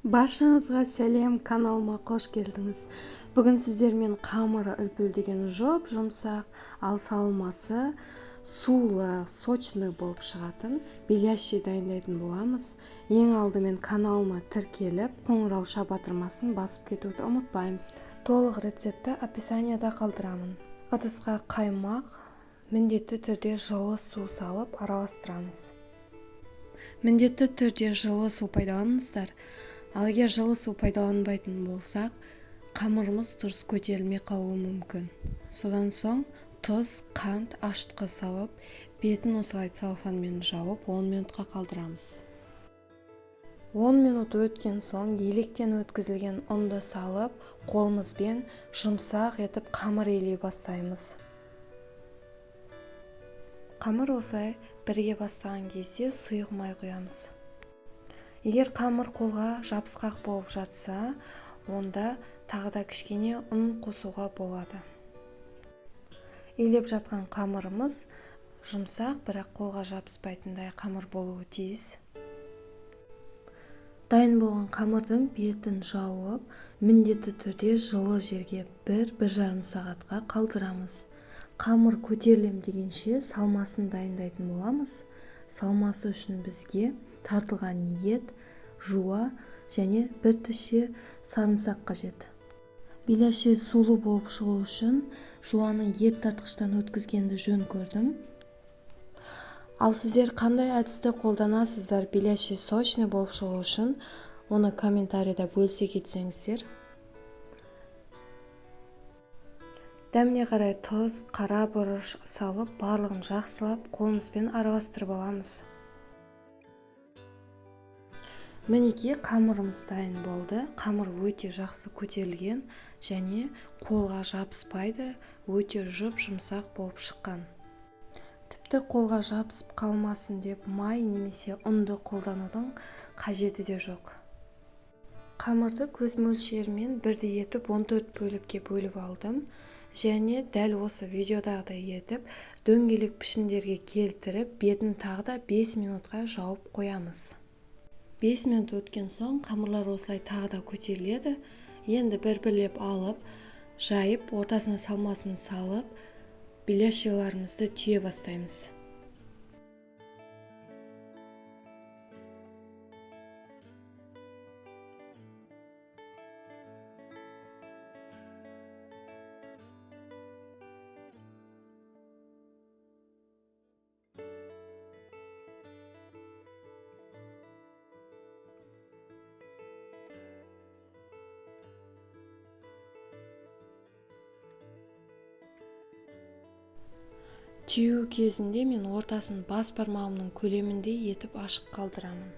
Баршаңызға сәлем, каналыма қош келдіңіз. Бүгін сіздермен қамыры үлпілдеген жұмсақ, ал салмасы сулы, сочный болып шығатын беляши дайындайтын боламыз. Ең алдымен каналыма тіркеліп, қоңырау батырмасын басып кетуді ұмытпаймыз. Толық рецепті описанияда қалдырамын. Ыдысқа қаймақ, міндетті түрде жылы су салып араластырамыз. Міндетті түрде жылы су пайдаланыңыздар. Ал егер жылы су пайдаланбайтын болсақ, қамырымыз дұрыс көтерілмей қалуы мүмкін. Содан соң тұз, қант, ашытқы салып, бетін осылай целлофанмен жауып 10 минутқа қалдырамыз. 10 минут өткен соң електен өткізілген ұнды салып, қолымызбен жұмсақ етіп қамыр илей бастаймыз. Қамыр осылай бірге бастаған кезде сұйық май құямыз. Егер қамыр қолға жабысқақ болып жатса, онда тағы да кішкене ұн қосуға болады. Илеп жатқан қамырымыз жұмсақ, бірақ қолға жабыспайтындай қамыр болуы тиіс. Дайын болған қамырдың бетін жауып, міндетті түрде жылы жерге 1-1,5 сағатқа қалдырамыз. Қамыр көтерілем дегенше салмасын дайындайтын боламыз. Салмасы үшін бізге тартылған ет, жуа және бір тіше сарымсақ қажет. Беляши сулы болып шығу үшін жуаны ет тартқыштан өткізгенді жөн көрдім. Ал сіздер қандай әдісті қолданасыздар беляши сочный болып шығу үшін, оны комментарийда бөлісе кетсеңіздер. Дәміне қарай тұз, қара бұрыш салып, барлығын жақсылап қолымызбен араластырып аламыз. Мінекей қамырымыз дайын болды. Қамыр өте жақсы көтерілген және қолға жабыспайды, өте жұмсақ болып шыққан. Тіпті қолға жабысып қалмасын деп май немесе ұнды қолданудың қажеті де жоқ. Қамырды көз мөлшерімен бірдей етіп 14 бөлікке бөліп алдым. Және дәл осы видеодағыдай етіп, дөңгелек пішіндерге келтіріп, бетін тағы да 5 минутқа жауып қоямыз. 5 минут өткен соң қамырлар осылай тағы да көтеріледі. Енді бір-бірлеп алып, жайып, ортасына салмасын салып, беляшиларымызды түйе бастаймыз. Түйу кезінде мен ортасын бас бармағымның көлеміндей етіп ашық қалдырамын.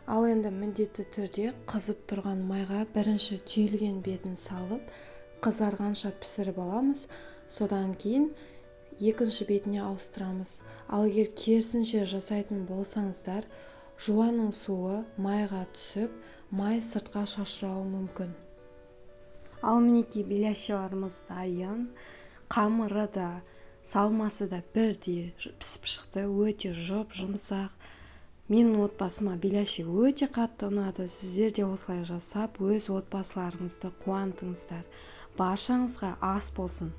Ал енді міндетті түрде қызып тұрған майға бірінші түйілген бетін салып, қызарғанша пісіріп аламыз. Содан кейін екінші бетіне ауыстырамыз. Ал егер керісінше жасайтын болсаңыздар, жуаның суы майға түсіп, май сыртқа шашырауы мүмкін. Ал мінекей беляшиларымыз дайын, қамыры да, салмасы да бірдей пісіп шықты, өте жұмсақ. Менің отбасыма беляши өте қатты ұнады. Сіздер де осылай жасап, өз отбасыларыңызды қуантыңыздар. Баршаңызға ас болсын.